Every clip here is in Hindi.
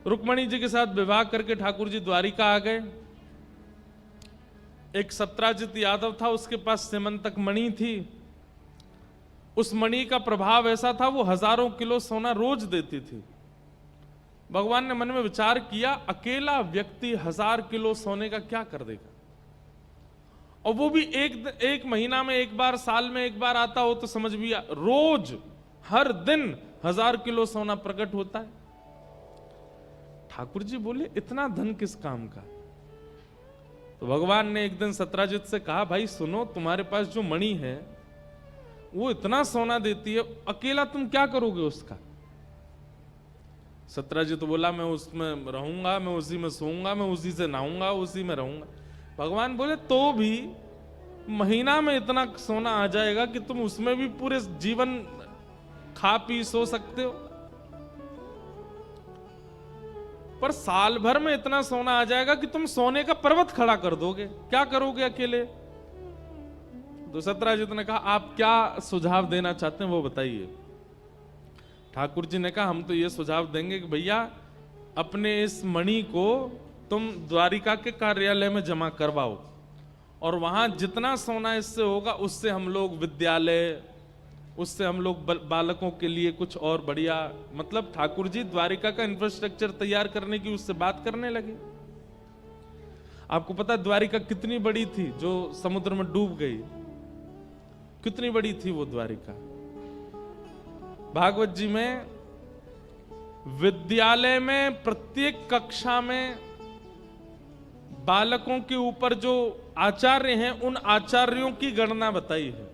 रुक्मणी जी के साथ विवाह करके ठाकुर जी द्वारिका आ गए। एक सत्राजित यादव था, उसके पास सीमंतक मणि थी। उस मणि का प्रभाव ऐसा था, वो हजारों किलो सोना रोज देती थी। भगवान ने मन में विचार किया, अकेला व्यक्ति 1000 किलो सोने का क्या कर देगा, और वो भी एक महीना में एक बार, साल में एक बार आता हो तो समझ भी रोज हर दिन 1000 किलो सोना प्रकट होता है। ठाकुर जी बोले, इतना धन किस काम का? तो भगवान ने एक दिन सत्राजित से कहा, भाई सुनो, तुम्हारे पास जो मणि है वो इतना सोना देती है, अकेला तुम क्या करोगे उसका? सत्राजित बोला, मैं उसमें रहूंगा, मैं उसी में सोऊंगा, मैं उसी से नहाऊंगा, उसी में रहूंगा। भगवान बोले, तो भी महीना में इतना सोना आ जाएगा कि तुम उसमें भी पूरे जीवन खा पी सो सकते हो, पर साल भर में इतना सोना आ जाएगा कि तुम सोने का पर्वत खड़ा कर दोगे, क्या करोगे अकेले? तो सत्राजित ने कहा, आप क्या सुझाव देना चाहते हैं वो बताइए। ठाकुर जी ने कहा, हम तो ये सुझाव देंगे कि भैया अपने इस मणि को तुम द्वारिका के कार्यालय में जमा करवाओ, और वहां जितना सोना इससे होगा उससे हम लोग विद्यालय, उससे हम लोग बालकों के लिए कुछ और बढ़िया, मतलब ठाकुर जी द्वारिका का इंफ्रास्ट्रक्चर तैयार करने की उससे बात करने लगे। आपको पता द्वारिका कितनी बड़ी थी जो समुद्र में डूब गई? कितनी बड़ी थी वो द्वारिका? भागवत जी में विद्यालय में प्रत्येक कक्षा में बालकों के ऊपर जो आचार्य हैं उन आचार्यों की गणना बताई है।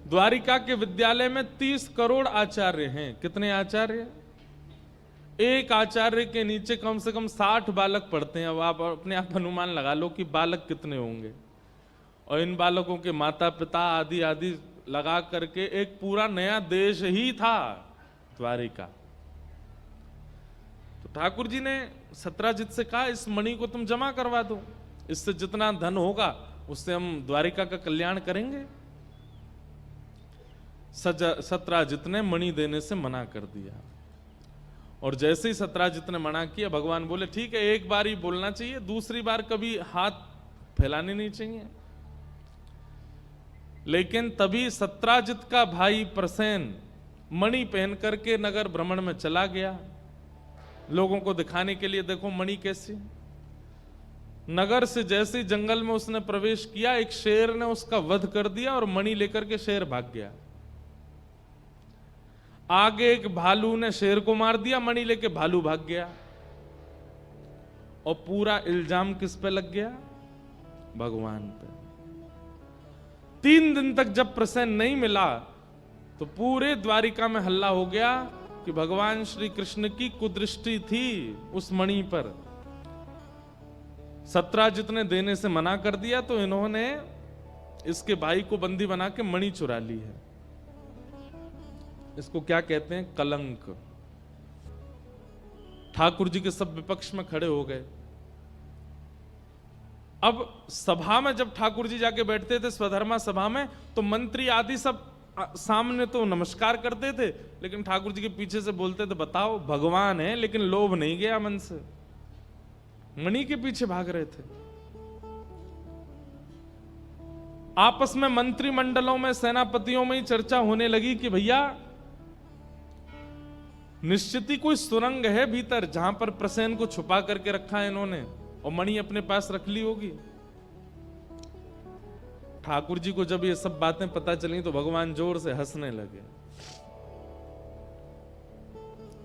द्वारिका के विद्यालय में 30 करोड़ आचार्य हैं। कितने आचार्य? एक आचार्य के नीचे कम से कम 60 बालक पढ़ते हैं। अब आप अपने आप अनुमान लगा लो कि बालक कितने होंगे, और इन बालकों के माता पिता आदि आदि लगा करके एक पूरा नया देश ही था द्वारिका। तो ठाकुर जी ने सत्राजित से कहा, इस मणि को तुम जमा करवा दो, इससे जितना धन होगा उससे हम द्वारिका का कल्याण करेंगे। सत्राजित ने मणि देने से मना कर दिया, और जैसे ही सत्राजित ने मना किया, भगवान बोले, ठीक है, एक बार ही बोलना चाहिए, दूसरी बार कभी हाथ फैलाने नहीं चाहिए। लेकिन तभी सत्राजित का भाई प्रसेन मणि पहन करके नगर भ्रमण में चला गया, लोगों को दिखाने के लिए, देखो मणि कैसी। नगर से जैसे जंगल में उसने प्रवेश किया, एक शेर ने उसका वध कर दिया और मणि लेकर के शेर भाग गया। आगे एक भालू ने शेर को मार दिया, मणि लेके भालू भाग गया, और पूरा इल्जाम किस पे लग गया? भगवान पे। 3 दिन तक जब प्रसन्न नहीं मिला तो पूरे द्वारिका में हल्ला हो गया कि भगवान श्री कृष्ण की कुदृष्टि थी उस मणि पर। सत्राजित ने देने से मना कर दिया, तो इन्होंने इसके भाई को बंदी बना के मणि चुरा ली है। इसको क्या कहते हैं? कलंक। ठाकुर जी के सब विपक्ष में खड़े हो गए। अब सभा में जब ठाकुर जी जाके बैठते थे स्वधर्मा सभा में, तो मंत्री आदि सब सामने तो नमस्कार करते थे, लेकिन ठाकुर जी के पीछे से बोलते थे, बताओ भगवान है लेकिन लोभ नहीं गया मन से, मणि के पीछे भाग रहे थे। आपस में मंत्रिमंडलों में, सेनापतियों में ही चर्चा होने लगी कि भैया निश्चित ही कोई सुरंग है भीतर जहां पर प्रसेन को छुपा करके रखा है इन्होंने, और मणि अपने पास रख ली होगी। ठाकुर जी को जब ये सब बातें पता चली तो भगवान जोर से हंसने लगे।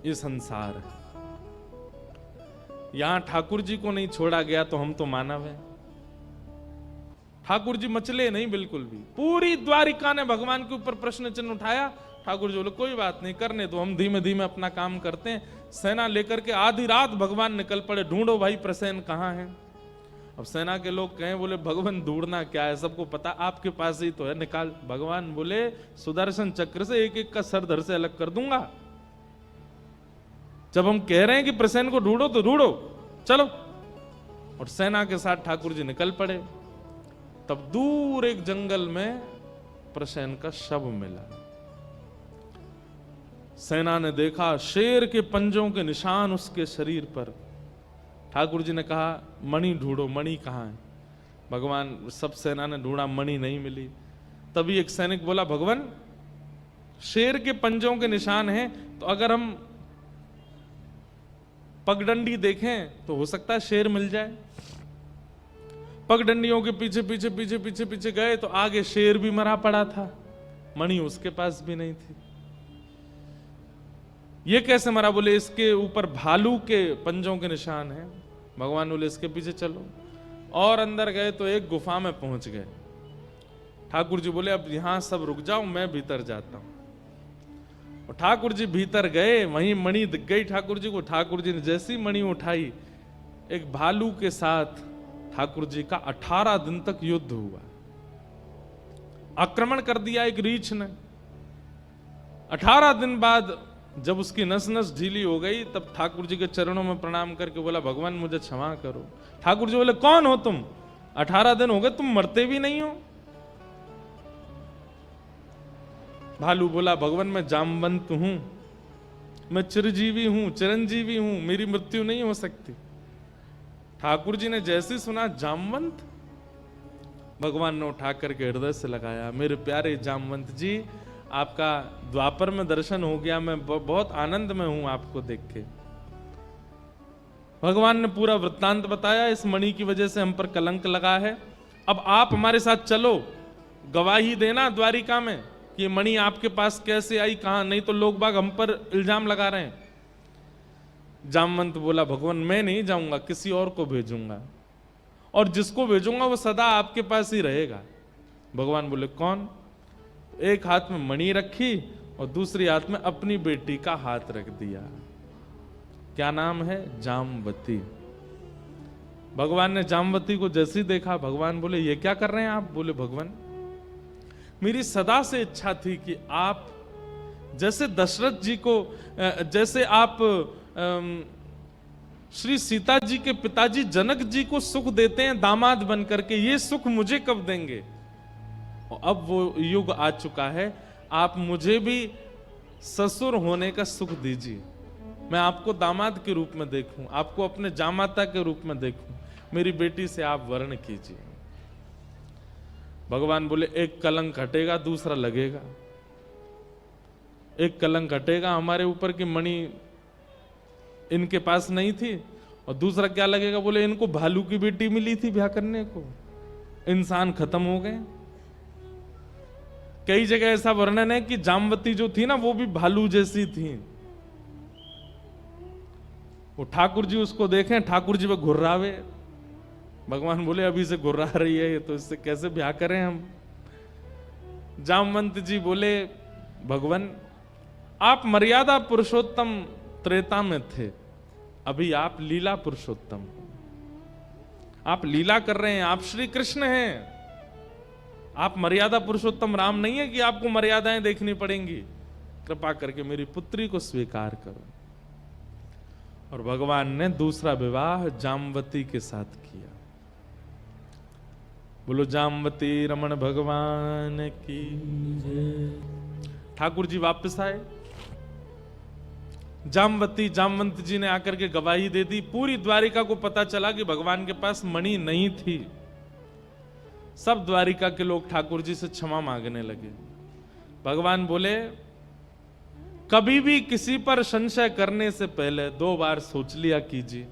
ये संसार है, यहां ठाकुर जी को नहीं छोड़ा गया तो हम तो मानव हैं। ठाकुर जी मचले नहीं बिल्कुल भी। पूरी द्वारिका ने भगवान के ऊपर प्रश्न चिन्ह उठाया। ठाकुर जी बोले, कोई बात नहीं, करने दो, हम धीमे धीमे अपना काम करते हैं। सेना लेकर के आधी रात भगवान निकल पड़े, ढूंढो भाई प्रसेन कहां है। अब सेना के लोग कहें, बोले भगवान ढूंढना क्या है, सबको पता आपके पास ही तो है, निकाल। भगवान बोले, सुदर्शन चक्र से एक एक का सर धड़ से अलग कर दूंगा। जब हम कह रहे हैं कि प्रसेन को ढूंढो तो ढूंढो, चलो। और सेना के साथ ठाकुर जी निकल पड़े। तब दूर एक जंगल में प्रसेन का शव मिला। सेना ने देखा शेर के पंजों के निशान उसके शरीर पर। ठाकुर जी ने कहा मणि ढूंढो, मणि कहाँ है? भगवान, सब सेना ने ढूंढा, मणि नहीं मिली। तभी एक सैनिक बोला, भगवान शेर के पंजों के निशान हैं, तो अगर हम पगडंडी देखें तो हो सकता है शेर मिल जाए। पगडंडियों के पीछे पीछे पीछे पीछे पीछे गए तो आगे शेर भी मरा पड़ा था, मणि उसके पास भी नहीं थी। ये कैसे मरा? बोले इसके ऊपर भालू के पंजों के निशान हैं। भगवान बोले इसके पीछे चलो, और अंदर गए तो एक गुफा में पहुंच गए। ठाकुर जी बोले अब यहां सब रुक जाओ, मैं भीतर जाता हूं। और ठाकुर जी भीतर गए, वहीं मणि दिख गई ठाकुर जी को। ठाकुर जी ने जैसी मणि उठाई, एक भालू के साथ ठाकुर जी का 18 दिन तक युद्ध हुआ। आक्रमण कर दिया एक रीछ ने। 18 दिन बाद जब उसकी नस नस ढीली हो गई, तब ठाकुर जी के चरणों में प्रणाम करके बोला, भगवान मुझे क्षमा करो। ठाकुर जी बोले, कौन हो तुम? 18 दिन हो गए, तुम मरते भी नहीं हो। भालू बोला, भगवान मैं जामवंत हूं, मैं चिरजीवी हूं, चिरंजीवी हूं, मेरी मृत्यु नहीं हो सकती। ठाकुर जी ने जैसे सुना जामवंत, भगवान ने उठा करके हृदय से लगाया, मेरे प्यारे जामवंत जी, आपका द्वापर में दर्शन हो गया, मैं बहुत आनंद में हूं आपको देख के। भगवान ने पूरा वृत्तांत बताया, इस मणि की वजह से हम पर कलंक लगा है, अब आप हमारे साथ चलो, गवाही देना द्वारिका में कि ये मणि आपके पास कैसे आई, कहां, नहीं तो लोग बाग हम पर इल्जाम लगा रहे हैं। जामवंत बोला, भगवान मैं नहीं जाऊंगा, किसी और को भेजूंगा, और जिसको भेजूंगा वो सदा आपके पास ही रहेगा। भगवान बोले, कौन? एक हाथ में मणि रखी और दूसरी हाथ में अपनी बेटी का हाथ रख दिया। क्या नाम है? जामवती। भगवान ने जामवती को जैसे ही देखा, भगवान बोले, ये क्या कर रहे हैं आप? बोले, भगवान मेरी सदा से इच्छा थी कि आप जैसे दशरथ जी को, जैसे आप श्री सीता जी के पिताजी जनक जी को सुख देते हैं दामाद बन करके, ये सुख मुझे कब देंगे? और अब वो युग आ चुका है, आप मुझे भी ससुर होने का सुख दीजिए, मैं आपको दामाद के रूप में देखूं, आपको अपने जामाता के रूप में देखूं, मेरी बेटी से आप वर्ण कीजिए। भगवान बोले, एक कलंक हटेगा, दूसरा लगेगा। एक कलंक हटेगा हमारे ऊपर की मणि इनके पास नहीं थी, और दूसरा क्या लगेगा? बोले, इनको भालू की बेटी मिली थी ब्याह करने को, इंसान खत्म हो गए। कई जगह ऐसा वर्णन है कि जामवती जो थी ना, वो भी भालू जैसी थी। वो ठाकुर जी उसको देखें, ठाकुर जी पे घुर्रावे। भगवान बोले, अभी से घुर्रा रही है, तो इससे कैसे ब्याह करें हम? जामवंत जी बोले, भगवान आप मर्यादा पुरुषोत्तम त्रेता में थे, अभी आप लीला पुरुषोत्तम, आप लीला कर रहे हैं, आप श्री कृष्ण हैं, आप मर्यादा पुरुषोत्तम राम नहीं है कि आपको मर्यादाएं देखनी पड़ेंगी। कृपा करके मेरी पुत्री को स्वीकार करो। और भगवान ने दूसरा विवाह जामवती के साथ किया। बोलो जामवती रमण भगवान की जय। ठाकुर जी वापस आए, जामवंत जी ने आकर के गवाही दे दी। पूरी द्वारिका को पता चला कि भगवान के पास मणि नहीं थी। सब द्वारिका के लोग ठाकुर जी से क्षमा मांगने लगे। भगवान बोले, कभी भी किसी पर संशय करने से पहले 2 बार सोच लिया कीजिए,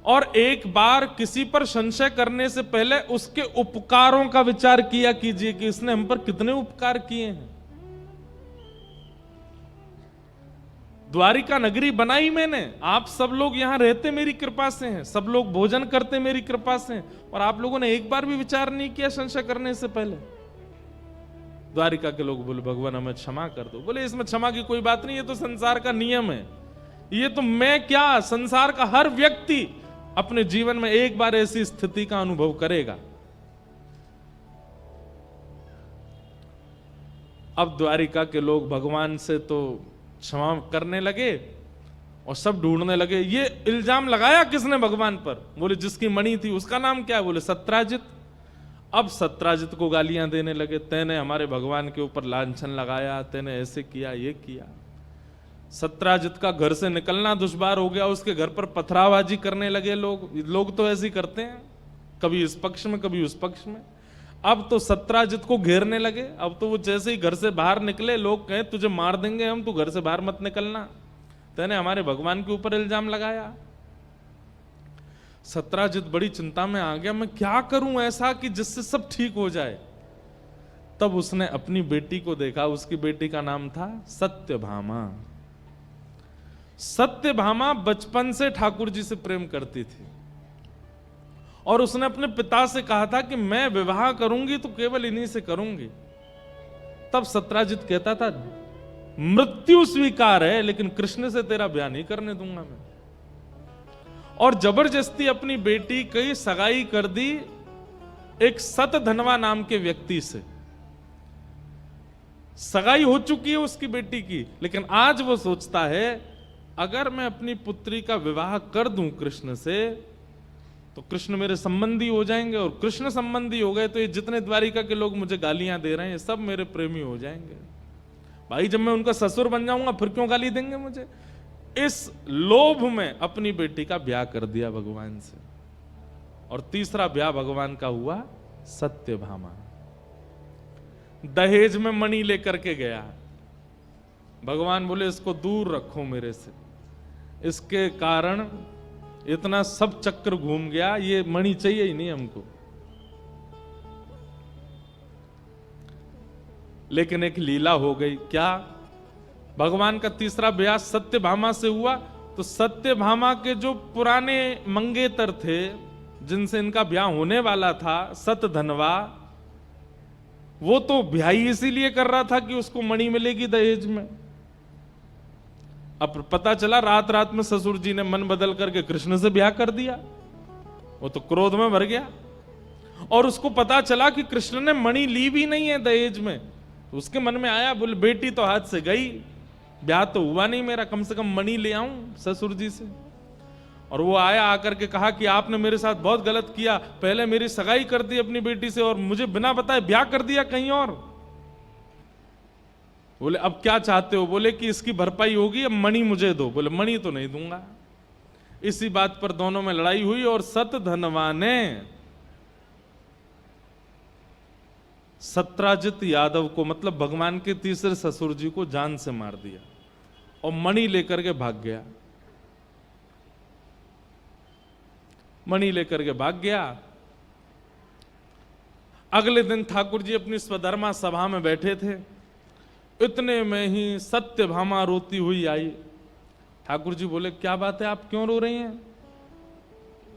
और एक बार किसी पर संशय करने से पहले उसके उपकारों का विचार किया कीजिए कि इसने हम पर कितने उपकार किए हैं। द्वारिका नगरी बनाई मैंने, आप सब लोग यहां रहते मेरी कृपा से हैं, सब लोग भोजन करते मेरी कृपा से हैं, और आप लोगों ने एक बार भी विचार नहीं किया संशय करने से पहले। द्वारिका के लोग बोले, भगवान हमें क्षमा कर दो। बोले, इसमें क्षमा की कोई बात नहीं, ये तो संसार का नियम है, ये तो मैं क्या, संसार का हर व्यक्ति अपने जीवन में एक बार ऐसी स्थिति का अनुभव करेगा। अब द्वारिका के लोग भगवान से तो क्षमा करने लगे और सब ढूंढने लगे, ये इल्जाम लगाया किसने भगवान पर? बोले, जिसकी मणि थी उसका नाम क्या है? बोले, सत्राजित। अब सत्राजित को गालियां देने लगे, तेने हमारे भगवान के ऊपर लांछन लगाया, तेने ऐसे किया, ये किया। सत्राजित का घर से निकलना दुश्वार हो गया, उसके घर पर पथराबाजी करने लगे लोग तो ऐसे ही करते हैं, कभी इस पक्ष में कभी उस पक्ष में। अब तो सत्राजित को घेरने लगे। अब तो वो जैसे ही घर से बाहर निकले, लोग कहें तुझे मार देंगे हम, तू घर से बाहर मत निकलना, तेने हमारे भगवान के ऊपर इल्जाम लगाया। सत्राजित बड़ी चिंता में आ गया, मैं क्या करूं ऐसा कि जिससे सब ठीक हो जाए। तब उसने अपनी बेटी को देखा, उसकी बेटी का नाम था सत्यभामा। सत्यभामा बचपन से ठाकुर जी से प्रेम करती थी और उसने अपने पिता से कहा था कि मैं विवाह करूंगी तो केवल इन्हीं से करूंगी। तब सत्राजित कहता था मृत्यु स्वीकार है लेकिन कृष्ण से तेरा ब्याह नहीं करने दूंगा मैं। और जबरदस्ती अपनी बेटी की सगाई कर दी एक सतधनवा नाम के व्यक्ति से। सगाई हो चुकी है उसकी बेटी की, लेकिन आज वो सोचता है अगर मैं अपनी पुत्री का विवाह कर दूं कृष्ण से तो कृष्ण मेरे संबंधी हो जाएंगे, और कृष्ण संबंधी हो गए तो ये जितने द्वारिका के लोग मुझे गालियां दे रहे हैं सब मेरे प्रेमी हो जाएंगे। भाई जब मैं उनका ससुर बन जाऊंगा फिर क्यों गाली देंगे मुझे। इस लोभ में अपनी बेटी का ब्याह कर दिया भगवान से। और तीसरा ब्याह भगवान का हुआ सत्यभामा। दहेज में मणि लेकर के गया। भगवान बोले इसको दूर रखो मेरे से, इसके कारण इतना सब चक्र घूम गया, ये मणि चाहिए ही नहीं हमको। लेकिन एक लीला हो गई। क्या? भगवान का तीसरा ब्याह सत्यभामा से हुआ तो सत्यभामा के जो पुराने मंगेतर थे जिनसे इनका ब्याह होने वाला था, सतधनवा, वो तो ब्याह ही इसीलिए कर रहा था कि उसको मणि मिलेगी दहेज में। अब पता चला रात रात में ससुर जी ने मन बदल करके कृष्ण से ब्याह कर दिया। वो तो क्रोध में भर गया और उसको पता चला कि कृष्ण ने मणि ली भी नहीं है दहेज में। तो उसके मन में आया, बोले बेटी तो हाथ से गई, ब्याह तो हुआ नहीं मेरा, कम से कम मणि ले आऊं ससुर जी से। और वो आया, आकर के कहा कि आपने मेरे साथ बहुत गलत किया, पहले मेरी सगाई कर दी अपनी बेटी से और मुझे बिना बताए ब्याह कर दिया कहीं और। बोले अब क्या चाहते हो? बोले कि इसकी भरपाई होगी, अब मणि मुझे दो। बोले मणि तो नहीं दूंगा। इसी बात पर दोनों में लड़ाई हुई और सतधनवा ने सत्राजित यादव को, मतलब भगवान के तीसरे ससुर जी को, जान से मार दिया और मणि लेकर के भाग गया। मणि लेकर के भाग गया। अगले दिन ठाकुर जी अपनी स्वधर्मा सभा में बैठे थे। इतने में ही सत्यभामा रोती हुई आई। ठाकुर जी बोले क्या बात है, आप क्यों रो रही हैं?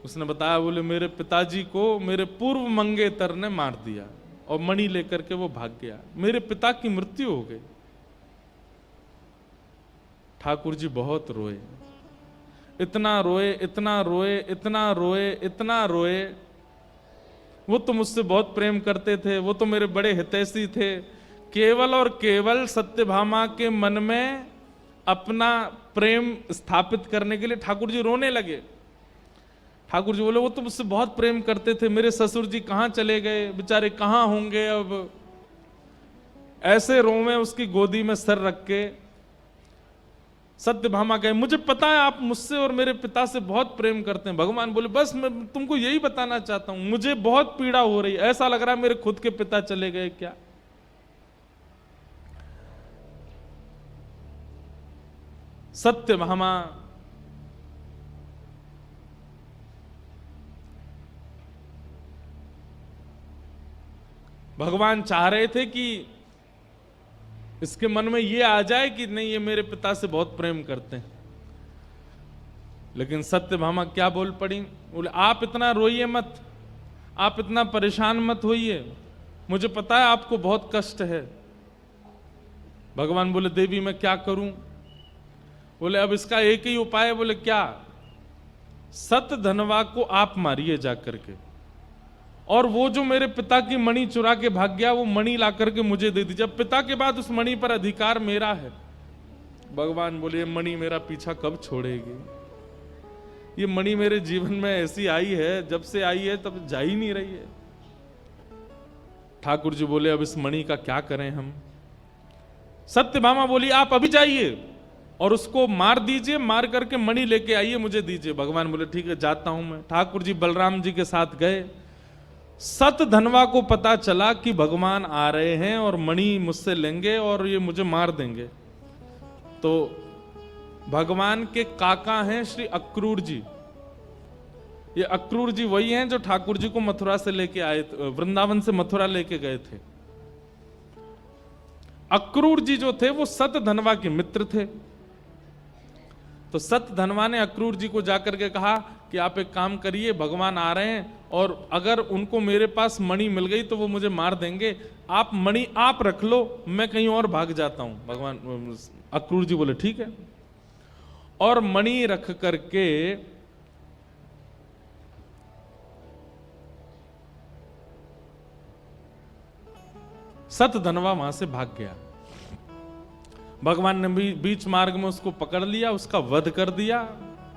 उसने बताया, बोले मेरे पिताजी को मेरे पूर्व मंगेतर ने मार दिया और मणि लेकर के वो भाग गया, मेरे पिता की मृत्यु हो गई। ठाकुर जी बहुत रोए, इतना रोए, इतना रोए, इतना रोए, इतना रोए। वो तो मुझसे बहुत प्रेम करते थे, वो तो मेरे बड़े हितैषी थे। केवल और केवल सत्यभामा के मन में अपना प्रेम स्थापित करने के लिए ठाकुर जी रोने लगे। ठाकुर जी बोले वो तो मुझसे बहुत प्रेम करते थे, मेरे ससुर जी कहां चले गए, बेचारे कहां होंगे अब। ऐसे रोवे उसकी गोदी में सर रख के। सत्यभामा कहे मुझे पता है आप मुझसे और मेरे पिता से बहुत प्रेम करते हैं। भगवान बोले बस मैं तुमको यही बताना चाहता हूं, मुझे बहुत पीड़ा हो रही है, ऐसा लग रहा है मेरे खुद के पिता चले गए क्या। सत्यभामा भगवान चाह रहे थे कि इसके मन में ये आ जाए कि नहीं ये मेरे पिता से बहुत प्रेम करते हैं। लेकिन सत्यभामा क्या बोल पड़ी, बोले आप इतना रोइए मत, आप इतना परेशान मत होइए, मुझे पता है आपको बहुत कष्ट है। भगवान बोले देवी मैं क्या करूं? बोले अब इसका एक ही उपाय है। बोले क्या? सतधनवा को आप मारिए जाकर के, और वो जो मेरे पिता की मणि चुरा के भाग गया वो मणि ला करके मुझे दे दीजिए, अब पिता के बाद उस मणि पर अधिकार मेरा है। भगवान बोले मणि मेरा पीछा कब छोड़ेगी, ये मणि मेरे जीवन में ऐसी आई है, जब से आई है तब जा ही नहीं रही है। ठाकुर जी बोले अब इस मणि का क्या करें हम। सत्यभामा बोली आप अभी जाइए और उसको मार दीजिए, मार करके मणि लेके आइए मुझे दीजिए। भगवान बोले ठीक है जाता हूं मैं। ठाकुर जी बलराम जी के साथ गए। सतधनवा को पता चला कि भगवान आ रहे हैं और मणि मुझसे लेंगे और ये मुझे मार देंगे। तो भगवान के काका हैं श्री अक्रूर जी। ये अक्रूर जी वही हैं जो ठाकुर जी को मथुरा से लेके आए, वृंदावन से मथुरा लेके गए थे। अक्रूर जी जो थे वो सतधनवा के मित्र थे। तो सतधनवा ने अक्रूर जी को जाकर के कहा कि आप एक काम करिए, भगवान आ रहे हैं और अगर उनको मेरे पास मणि मिल गई तो वो मुझे मार देंगे, आप मणि आप रख लो, मैं कहीं और भाग जाता हूं। भगवान अक्रूर जी बोले ठीक है। और मणि रख करके सतधनवा वहां से भाग गया। भगवान ने भी बीच मार्ग में उसको पकड़ लिया, उसका वध कर दिया,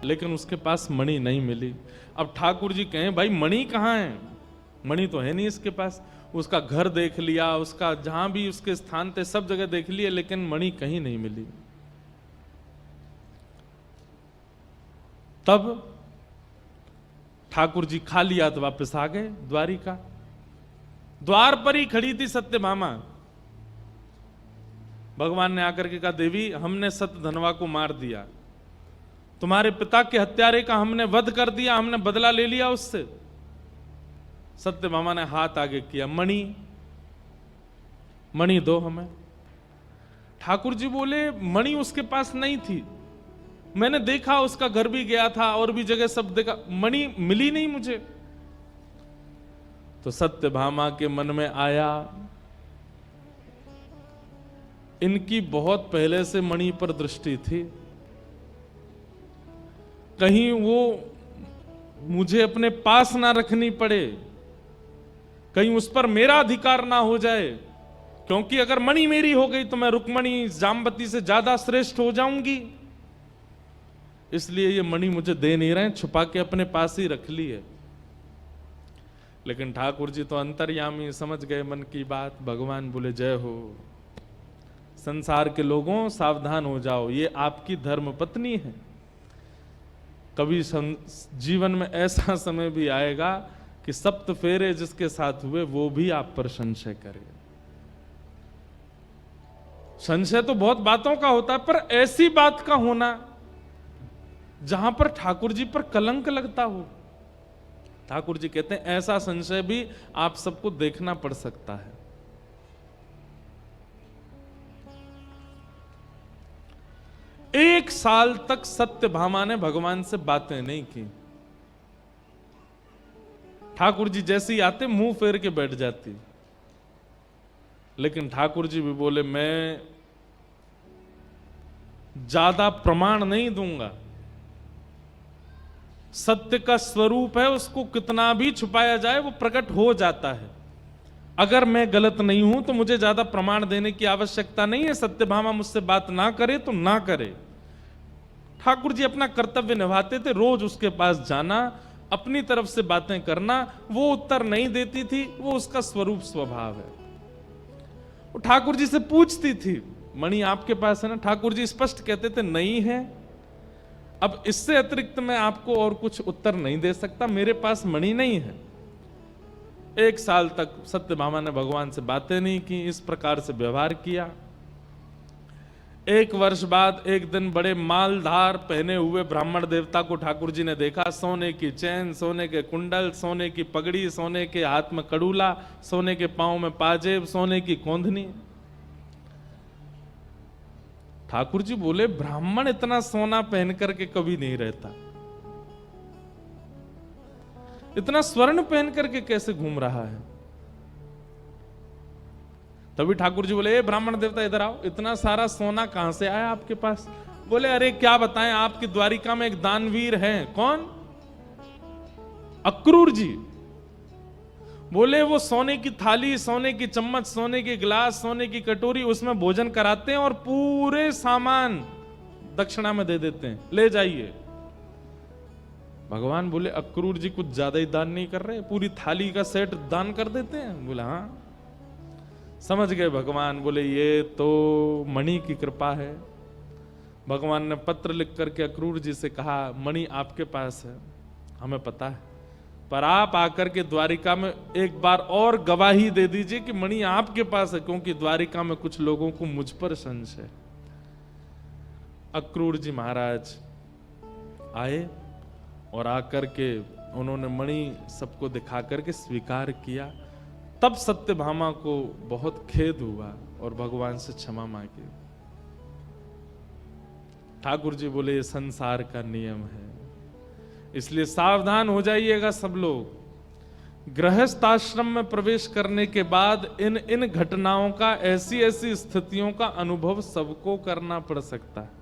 लेकिन उसके पास मणि नहीं मिली। अब ठाकुर जी कहें भाई मणि कहां है, मणि तो है नहीं इसके पास। उसका घर देख लिया, उसका जहां भी उसके स्थान थे सब जगह देख लिए, लेकिन मणि कहीं नहीं मिली। तब ठाकुर जी खाली हाथ वापस आ गए द्वारिका। द्वार पर ही खड़ी थी सत्यभामा। भगवान ने आकर के कहा देवी हमने सतधनवा को मार दिया, तुम्हारे पिता के हत्यारे का हमने वध कर दिया, हमने बदला ले लिया उससे। सत्यभामा ने हाथ आगे किया, मणि मणि दो हमें। ठाकुर जी बोले मणि उसके पास नहीं थी, मैंने देखा उसका घर भी गया था और भी जगह सब देखा, मणि मिली नहीं मुझे। तो सत्यभामा के मन में आया इनकी बहुत पहले से मणि पर दृष्टि थी, कहीं वो मुझे अपने पास ना रखनी पड़े, कहीं उस पर मेरा अधिकार ना हो जाए, क्योंकि अगर मणि मेरी हो गई तो मैं रुक्मणी जाम्बती से ज्यादा श्रेष्ठ हो जाऊंगी। इसलिए ये मणि मुझे दे नहीं रहे, छुपा के अपने पास ही रख ली है। लेकिन ठाकुर जी तो अंतर्यामी, समझ गए मन की बात। भगवान बोले जय हो, संसार के लोगों सावधान हो जाओ, ये आपकी धर्म पत्नी है। कभी जीवन में ऐसा समय भी आएगा कि सप्त फेरे जिसके साथ हुए वो भी आप पर संशय करे। संशय तो बहुत बातों का होता है, पर ऐसी बात का होना जहां पर ठाकुर जी पर कलंक लगता हो। ठाकुर जी कहते हैं ऐसा संशय भी आप सबको देखना पड़ सकता है। एक साल तक सत्यभामा ने भगवान से बातें नहीं की। ठाकुर जी जैसे ही आते मुंह फेर के बैठ जाती। लेकिन ठाकुर जी भी बोले मैं ज्यादा प्रमाण नहीं दूंगा, सत्य का स्वरूप है, उसको कितना भी छुपाया जाए वो प्रकट हो जाता है। अगर मैं गलत नहीं हूं तो मुझे ज्यादा प्रमाण देने की आवश्यकता नहीं है। सत्यभामा मुझसे बात ना करे तो ना करे। ठाकुर जी अपना कर्तव्य निभाते थे, रोज उसके पास जाना, अपनी तरफ से बातें करना। वो उत्तर नहीं देती थी, वो उसका स्वरूप स्वभाव है। वो ठाकुर जी से पूछती थी मणि आपके पास है ना? ठाकुर जी स्पष्ट कहते थे नहीं है। अब इससे अतिरिक्त मैं आपको और कुछ उत्तर नहीं दे सकता, मेरे पास मणि नहीं है। एक साल तक सत्यभामा ने भगवान से बातें नहीं की, इस प्रकार से व्यवहार किया। एक वर्ष बाद एक दिन बड़े मालधार पहने हुए ब्राह्मण देवता को ठाकुर जी ने देखा। सोने की चैन, सोने के कुंडल, सोने की पगड़ी, सोने के हाथ में कड़ूला, सोने के पांव में पाजेब, सोने की कोंधनी। ठाकुर जी बोले ब्राह्मण इतना सोना पहन करके कभी नहीं रहता, इतना स्वर्ण पहन करके कैसे घूम रहा है? तभी ठाकुर जी बोले ए ब्राह्मण देवता इधर आओ, इतना सारा सोना कहां से आया आपके पास? बोले अरे क्या बताएं, आपकी द्वारिका में एक दानवीर हैं। कौन? अक्रूर जी। बोले वो सोने की थाली, सोने की चम्मच, सोने के गिलास, सोने की कटोरी, उसमें भोजन कराते हैं और पूरे सामान दक्षिणा में दे देते हैं, ले जाइए। भगवान बोले अक्रूर जी कुछ ज्यादा ही दान नहीं कर रहे, पूरी थाली का सेट दान कर देते हैं? बोला हाँ। समझ गए भगवान, बोले ये तो मणि की कृपा है। भगवान ने पत्र लिख करके अक्रूर जी से कहा, मणि आपके पास है, हमें पता है, पर आप आकर के द्वारिका में एक बार और गवाही दे दीजिए कि मणि आपके पास है, क्योंकि द्वारिका में कुछ लोगों को मुझ पर संशय है। अक्रूर जी महाराज आए और आकर के उन्होंने मणि सबको दिखा करके स्वीकार किया। तब सत्यभामा को बहुत खेद हुआ और भगवान से क्षमा मांगी। ठाकुर जी बोले ये संसार का नियम है, इसलिए सावधान हो जाइएगा सब लोग। गृहस्थ आश्रम में प्रवेश करने के बाद इन इन घटनाओं का, ऐसी ऐसी स्थितियों का अनुभव सबको करना पड़ सकता है।